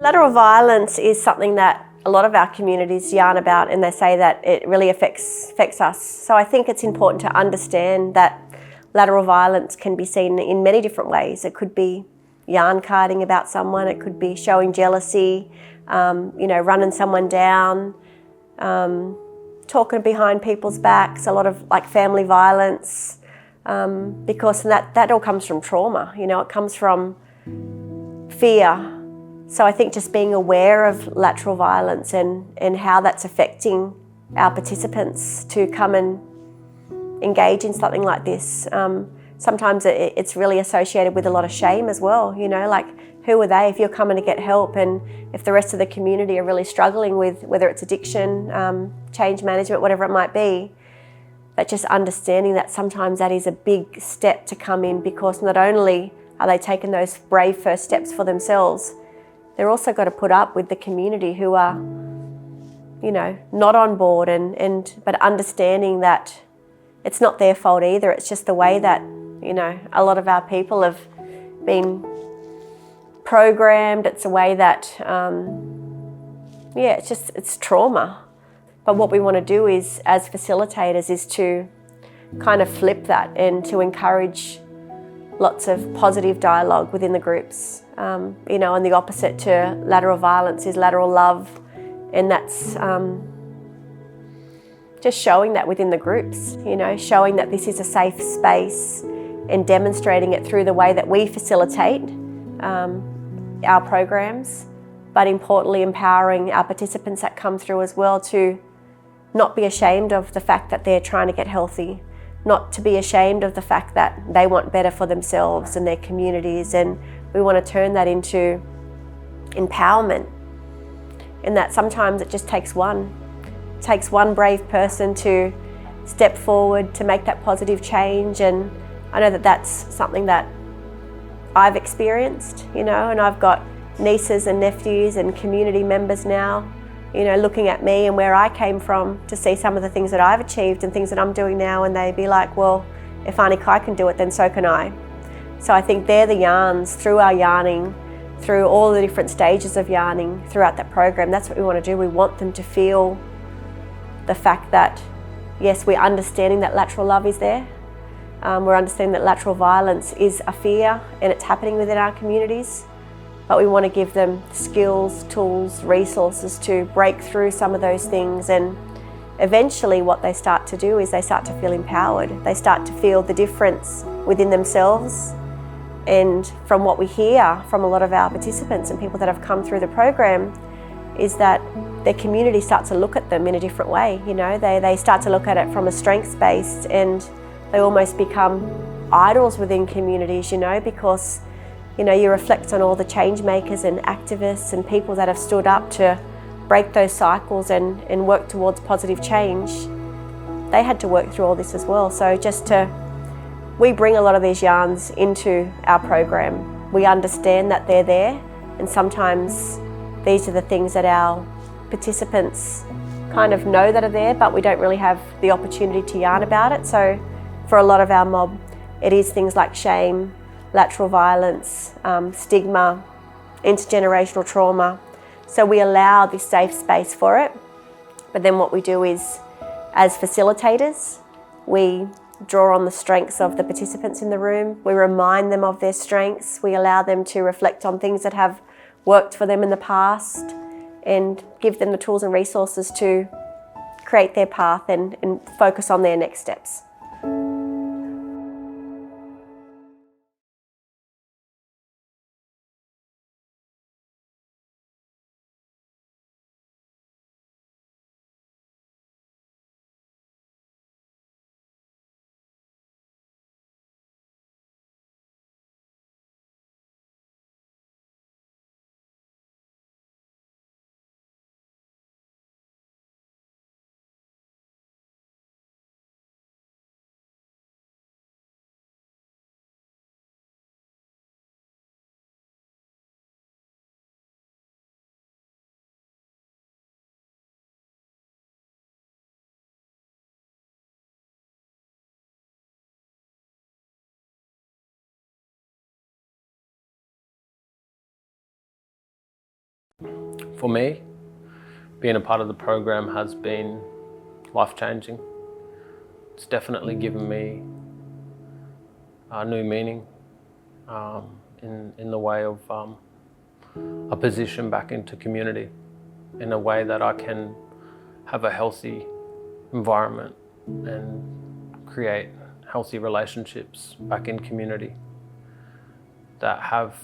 Lateral violence is something that a lot of our communities yarn about, and they say that it really affects us. So I think it's important to understand that lateral violence can be seen in many different ways. It could be yarn carding about someone, it could be showing jealousy, running someone down, talking behind people's backs, a lot of like family violence, because that all comes from trauma. It comes from fear. So I think just being aware of lateral violence and how that's affecting our participants to come and engage in something like this. Sometimes it's really associated with a lot of shame as well, like who are they if you're coming to get help, and if the rest of the community are really struggling with whether it's addiction, change management, whatever it might be. But just understanding that sometimes that is a big step to come in, because not only are they taking those brave first steps for themselves, they're also got to put up with the community who are, not on board, but understanding that it's not their fault either. It's just the way that, a lot of our people have been programmed. It's a way that, it's trauma. But what we want to do is, as facilitators, is to kind of flip that and to encourage lots of positive dialogue within the groups. And the opposite to lateral violence is lateral love, and that's just showing that within the groups, showing that this is a safe space and demonstrating it through the way that we facilitate our programs, but importantly empowering our participants that come through as well to not be ashamed of the fact that they're trying to get healthy, not to be ashamed of the fact that they want better for themselves and their communities, and we want to turn that into empowerment. And that sometimes it just takes one brave person to step forward to make that positive change. And I know that that's something that I've experienced, and I've got nieces and nephews and community members now, looking at me and where I came from to see some of the things that I've achieved and things that I'm doing now, and they be like, well, if Auntie Kai can do it, then so can I. So I think they're the yarns, through our yarning, through all the different stages of yarning throughout that program. That's what we want to do. We want them to feel the fact that, yes, we're understanding that lateral love is there. We're understanding that lateral violence is a fear and it's happening within our communities. But we want to give them skills, tools, resources to break through some of those things. And eventually what they start to do is they start to feel empowered. They start to feel the difference within themselves. And from what we hear from a lot of our participants and people that have come through the program is that their community starts to look at them in a different way. They start to look at it from a strengths-based, and they almost become idols within communities, because you reflect on all the change makers and activists and people that have stood up to break those cycles and work towards positive change. They had to work through all this as well. So we bring a lot of these yarns into our program. We understand that they're there, and sometimes these are the things that our participants kind of know that are there, but we don't really have the opportunity to yarn about it. So for a lot of our mob, it is things like shame, lateral violence, stigma, intergenerational trauma. So we allow this safe space for it. But then what we do is, as facilitators, we draw on the strengths of the participants in the room. We remind them of their strengths. We allow them to reflect on things that have worked for them in the past and give them the tools and resources to create their path and focus on their next steps. For me, being a part of the program has been life-changing. It's definitely given me a new meaning in the way of a position back into community, in a way that I can have a healthy environment and create healthy relationships back in community that have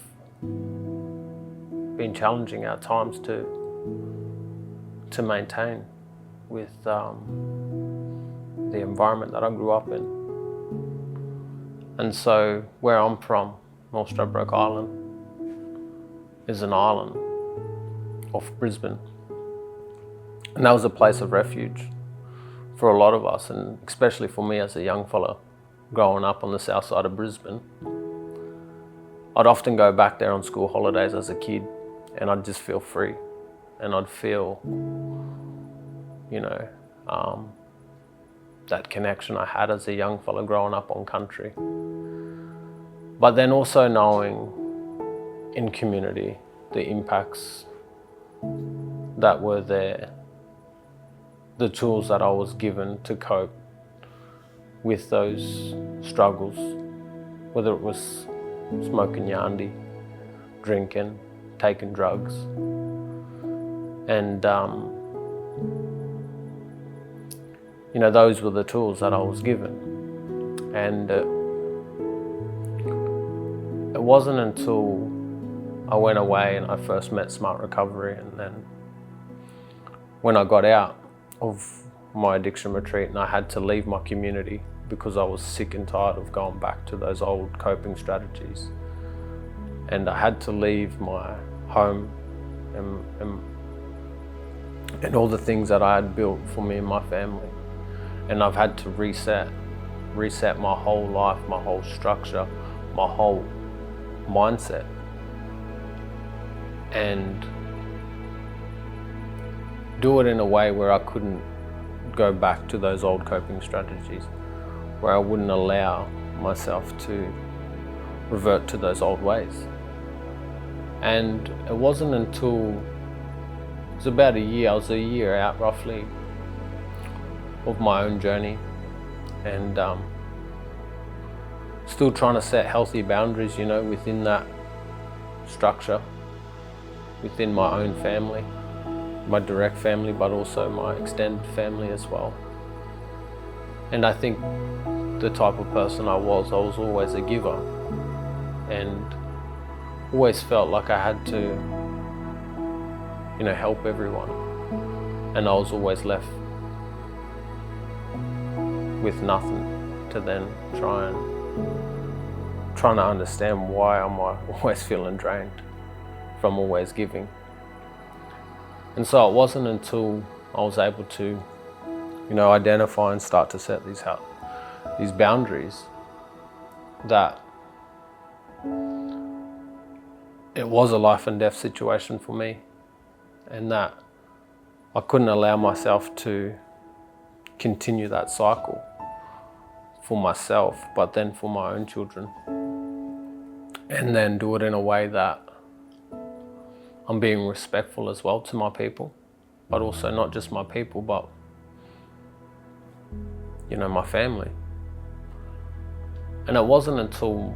been challenging at times to maintain with the environment that I grew up in. And so where I'm from, North Stradbroke Island, is an island off Brisbane. And that was a place of refuge for a lot of us, and especially for me as a young fella growing up on the south side of Brisbane. I'd often go back there on school holidays as a kid, and I'd just feel free, and I'd feel, that connection I had as a young fella growing up on country. But then also knowing in community the impacts that were there, the tools that I was given to cope with those struggles, whether it was smoking yandi, drinking, taking drugs. And those were the tools that I was given. And it wasn't until I went away and I first met Smart Recovery, and then when I got out of my addiction retreat and I had to leave my community because I was sick and tired of going back to those old coping strategies, and I had to leave my home and all the things that I had built for me and my family, and I've had to reset my whole life, my whole structure, my whole mindset, and do it in a way where I couldn't go back to those old coping strategies, where I wouldn't allow myself to revert to those old ways. And it wasn't until it was about a year, I was a year out roughly of my own journey, and still trying to set healthy boundaries, within that structure, within my own family, my direct family, but also my extended family as well. And I think the type of person I was always a giver, and always felt like I had to, help everyone. And I was always left with nothing to then trying to understand why I'm always feeling drained from always giving. And so it wasn't until I was able to, identify and start to set these boundaries that it was a life and death situation for me, and that I couldn't allow myself to continue that cycle for myself, but then for my own children, and then do it in a way that I'm being respectful as well to my people, but also not just my people, but my family. And it wasn't until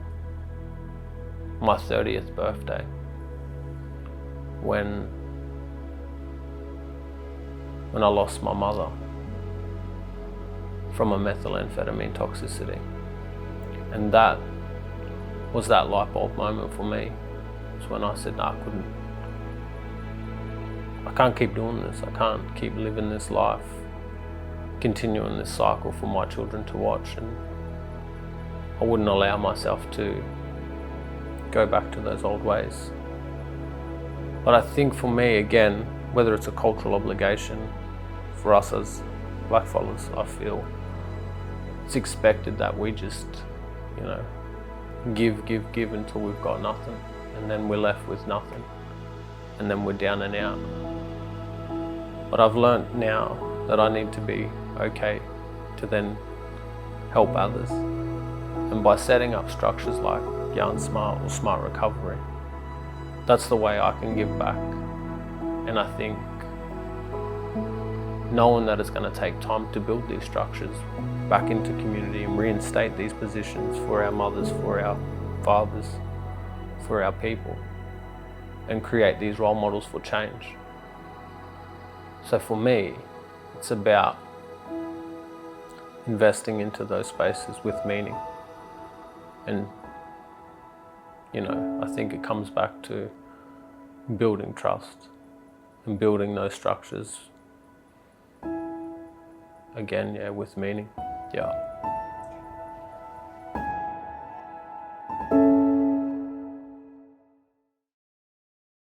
my 30th birthday when I lost my mother from a methamphetamine toxicity. And that was that light bulb moment for me. It's when I said, no, I can't keep doing this. I can't keep living this life, continuing this cycle for my children to watch. And I wouldn't allow myself to go back to those old ways. But I think for me, again, whether it's a cultural obligation for us as blackfellas, I feel it's expected that we just, give until we've got nothing, and then we're left with nothing, and then we're down and out. But I've learnt now that I need to be okay to then help others. And by setting up structures like Yarn Smart or Smart Recovery, that's the way I can give back And I think knowing that it's going to take time to build these structures back into community and reinstate these positions for our mothers, for our fathers, for our people, and create these role models for change. So for me, it's about investing into those spaces with meaning. And, you know, I think it comes back to building trust and building those structures again, yeah, with meaning. Yeah.